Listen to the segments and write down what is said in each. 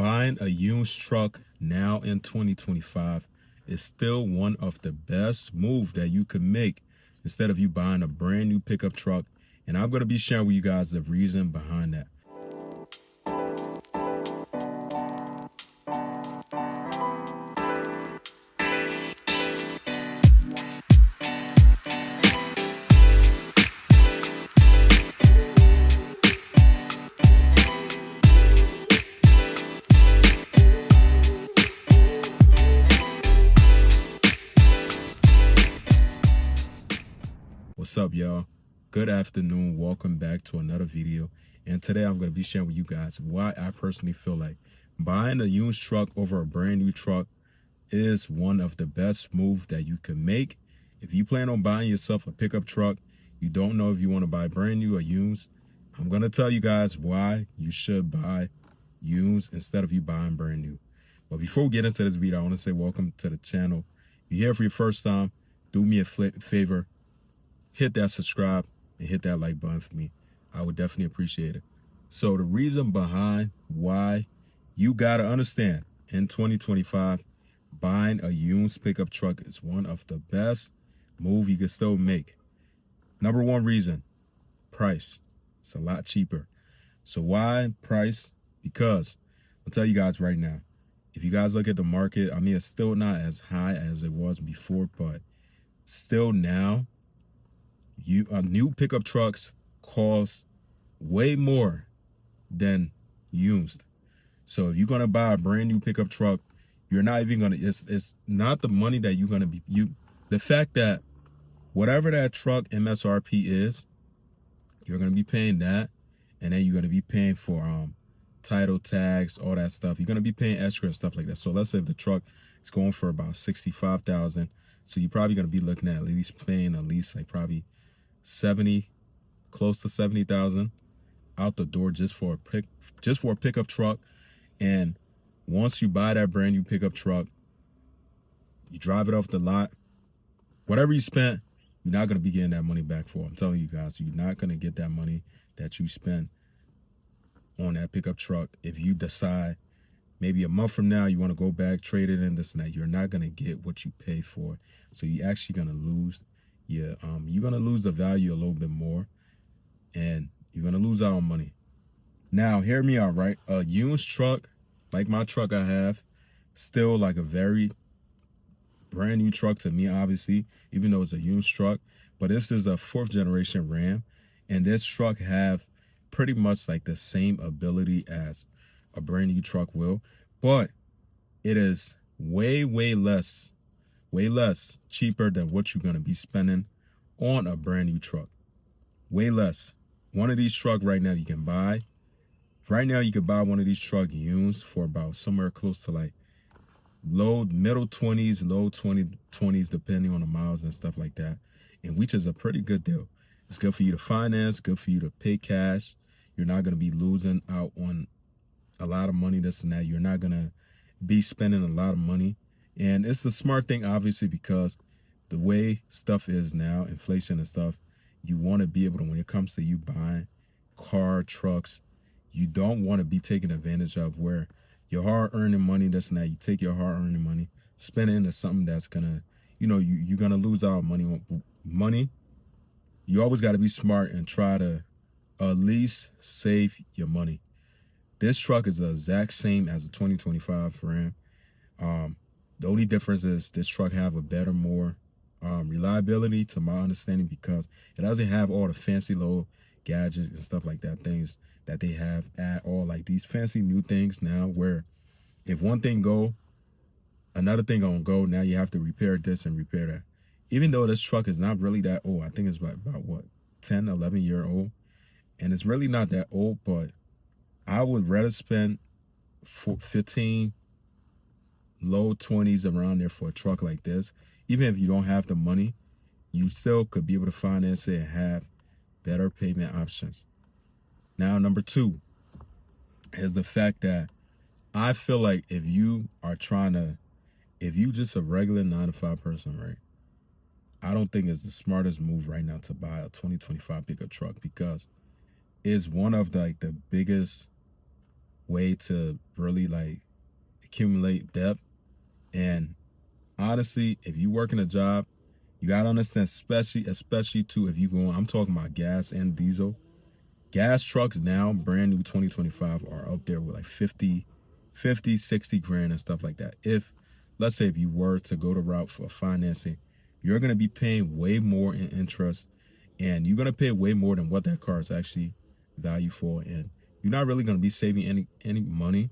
buying a used truck now in 2025 is still one of the best moves that you could make instead of you buying a brand new pickup truck. And I'm going to be sharing with you guys the reason behind that. What's up, y'all? Good afternoon. Welcome back to another video. And today I'm going to be sharing with you guys why I personally feel like buying a used truck over a brand new truck is one of the best moves that you can make. If you plan on buying yourself a pickup truck, you don't know if you want to buy brand new or used, I'm going to tell you guys why you should buy used instead of you buying brand new. But before we get into this video, I want to say welcome to the channel. If you're here for your first time, do me a favor. Hit that subscribe and hit that like button for me. I would definitely appreciate it. So the reason behind why you got to understand in 2025, buying a used pickup truck is one of the best moves you can still make. Number one reason, price. It's a lot cheaper. So why price? Because I'll tell you guys right now, if you guys look at the market, I mean, it's still not as high as it was before, but still now, new pickup trucks cost way more than used. So if you're gonna buy a brand new pickup truck, you're not even gonna. It's not the money that you're gonna be. The fact that whatever that truck MSRP is, you're gonna be paying that, and then you're gonna be paying for title tags, all that stuff. You're gonna be paying extra and stuff like that. So let's say if the truck is going for about $65,000, so you're probably gonna be looking at least paying at least like probably 70, close to 70,000 out the door just for a pickup truck. And once you buy that brand new pickup truck, you drive it off the lot, whatever you spent, you're not going to be getting that money back for. I'm telling you guys, you're not going to get that money that you spent on that pickup truck. If you decide maybe a month from now you want to go back, trade it in, this and that, you're not going to get what you pay for. So you're actually going to lose. You're going to lose the value a little bit more, and you're going to lose out on money. Now, hear me out, right? A used truck, like my truck I have, still like a very brand new truck to me, obviously, even though it's a used truck. But this is a 4th generation Ram, and this truck have pretty much like the same ability as a brand new truck will, but it is way less cheaper than what you're going to be spending on a brand new truck. Way less. One of these trucks right now you can buy one of these trucks used for about somewhere close to like middle 20s, low 20s, depending on the miles and stuff like that, and which is a pretty good deal. It's good for you to finance, good for you to pay cash. You're not going to be losing out on a lot of money, this and that. You're not going to be spending a lot of money. And it's the smart thing, obviously, because the way stuff is now, inflation and stuff, you want to be able to, when it comes to you buying car, trucks, you don't want to be taken advantage of where your hard-earning money, this and that, you take your hard-earning money, spend it into something that's going to, you're going to lose out on money. You always got to be smart and try to at least save your money. This truck is the exact same as a 2025 Ram. The only difference is this truck have a better, more reliability, to my understanding, because it doesn't have all the fancy little gadgets and stuff like that, things that they have at all, like these fancy new things now, where if one thing go, another thing gonna go. Now you have to repair this and repair that. Even though this truck is not really that old, I think it's about what, 10, 11-year old, and it's really not that old, but I would rather spend 15, low 20s around there for a truck like this. Even if you don't have the money, you still could be able to finance it and have better payment options. Now, number two is the fact that I feel like if you just a regular 9-to-5 person, right, I don't think it's the smartest move right now to buy a 2025 pickup truck, because it's one of the biggest way to really like accumulate debt. And honestly, if you work in a job, you gotta understand, especially too, if you going, I'm talking about gas and diesel. Gas trucks now, brand new 2025, are up there with like 60 grand and stuff like that. If, let's say, if you were to go the route for financing, you're going to be paying way more in interest, and you're going to pay way more than what that car is actually valued for. And you're not really going to be saving any money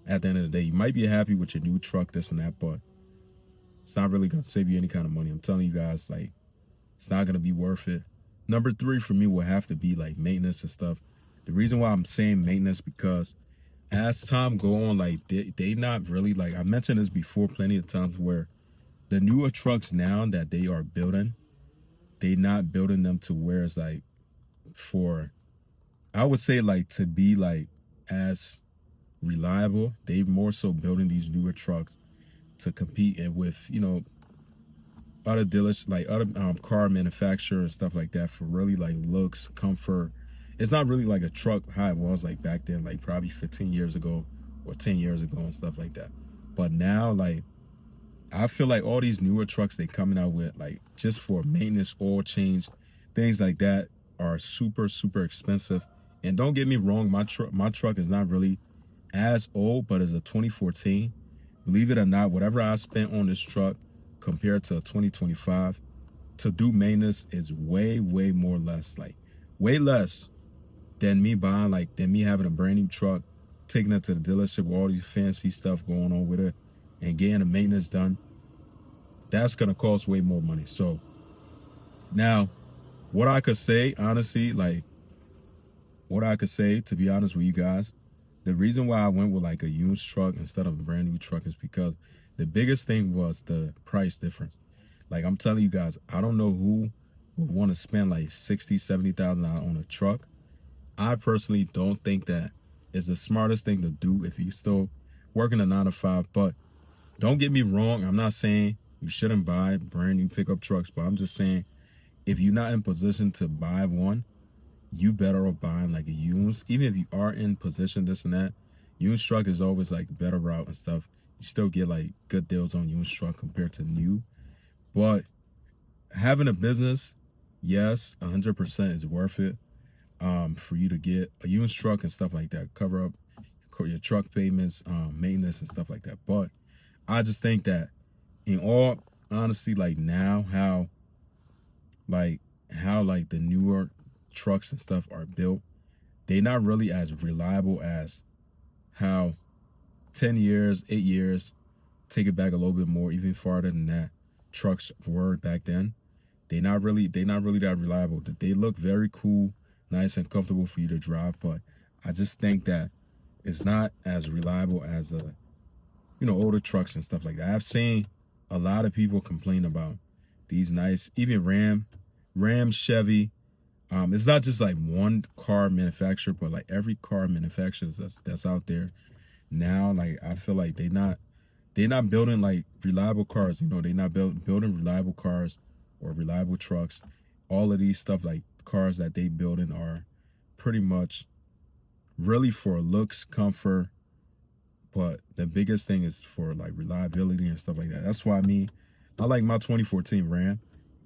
at the end of the day. You might be happy with your new truck, this and that, but it's not really going to save you any kind of money. I'm telling you guys, like, it's not going to be worth it. Number three for me will have to be like maintenance and stuff. The reason why I'm saying maintenance, because as time go on, like they not really, like I mentioned this before plenty of times, where the newer trucks now that they are building, they not building them to where it's like, for, I would say, like, to be like as reliable. They more so building these newer trucks to compete with, other dealers, like other car manufacturers and stuff like that, for really like looks, comfort. It's not really like a truck how it was like back then, like probably 15 years ago or 10 years ago and stuff like that. But now, like, I feel like all these newer trucks they coming out with, like, just for maintenance, oil change, things like that, are super expensive. And don't get me wrong, my truck is not really as old, but it's a 2014. Believe it or not, whatever I spent on this truck compared to 2025 to do maintenance is way more less, like way less than me having a brand new truck, taking it to the dealership with all these fancy stuff going on with it and getting the maintenance done. That's gonna cost way more money. So now, what I could say, honestly, like, what I could say, to be honest with you guys, the reason why I went with like a used truck instead of a brand new truck is because the biggest thing was the price difference. Like, I'm telling you guys, I don't know who would want to spend like 60, 70,000 on a truck. I personally don't think that is the smartest thing to do if you still working a 9 to 5. But don't get me wrong, I'm not saying you shouldn't buy brand new pickup trucks, but I'm just saying, if you're not in position to buy one, you better off buying like a used. Even if you are in position, this and that, used truck is always like the better route and stuff. You still get like good deals on used truck compared to new. But having a business, yes, 100% is worth it. For you to get a used truck and stuff like that, cover up your truck payments, maintenance and stuff like that. But I just think that, in all honesty, like now, how the newer trucks and stuff are built, they're not really as reliable as how 10 years, 8 years, take it back a little bit more, even farther than that, trucks were back then. They're not really that reliable. They look very cool, nice and comfortable for you to drive, but I just think that it's not as reliable as older trucks and stuff like that. I've seen a lot of people complain about these nice, even Ram, Chevy. It's not just like one car manufacturer, but like every car manufacturer that's out there now. Like, I feel like they're not building like reliable cars. They're not building reliable cars or reliable trucks. All of these stuff, like cars that they building, are pretty much really for looks, comfort, but the biggest thing is for like reliability and stuff like that. That's why I like my 2014 Ram,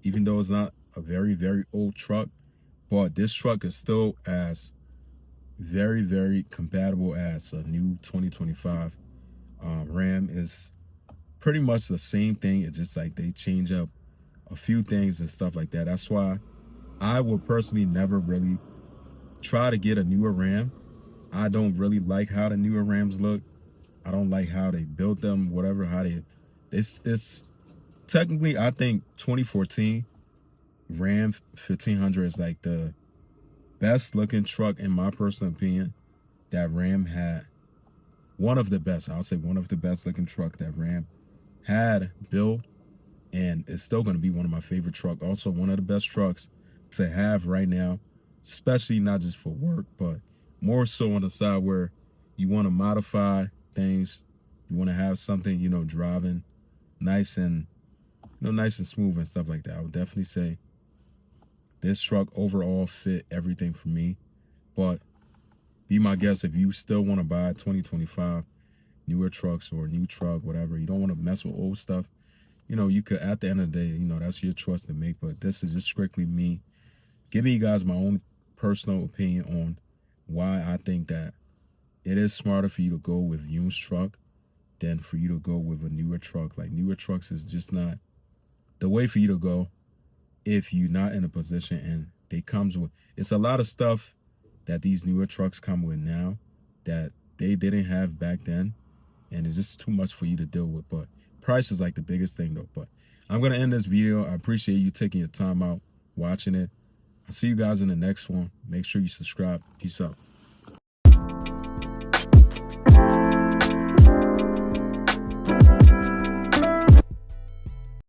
even though it's not a very old truck, but this truck is still as very compatible as a new 2025 Ram. Is pretty much the same thing. It's just like they change up a few things and stuff like that. That's why I would personally never really try to get a newer Ram. I don't really like how the newer Rams look. I don't like how they built them, whatever, how it's technically, I think 2014 Ram 1500 is like the best looking truck, in my personal opinion, that Ram had. One of the best, I would say one of the best looking truck that Ram had built, and it's still going to be one of my favorite truck. Also, one of the best trucks to have right now, especially not just for work, but more so on the side where you want to modify things. You want to have something, driving nice and, nice and smooth and stuff like that. I would definitely say this truck overall fit everything for me. But be my guest if you still want to buy 2025 newer trucks or a new truck, whatever. You don't want to mess with old stuff. You know, you could, at the end of the day, you know, that's your choice to make. But this is just strictly me giving you guys my own personal opinion on why I think that it is smarter for you to go with used truck than for you to go with a newer truck. Like, newer trucks is just not the way for you to go if you're not in a position, and they comes with, it's a lot of stuff that these newer trucks come with now that they didn't have back then, and it's just too much for you to deal with. But price is like the biggest thing though. But I'm gonna end this video. I appreciate you taking your time out watching it. I'll see you guys in the next one. Make sure you subscribe. Peace out.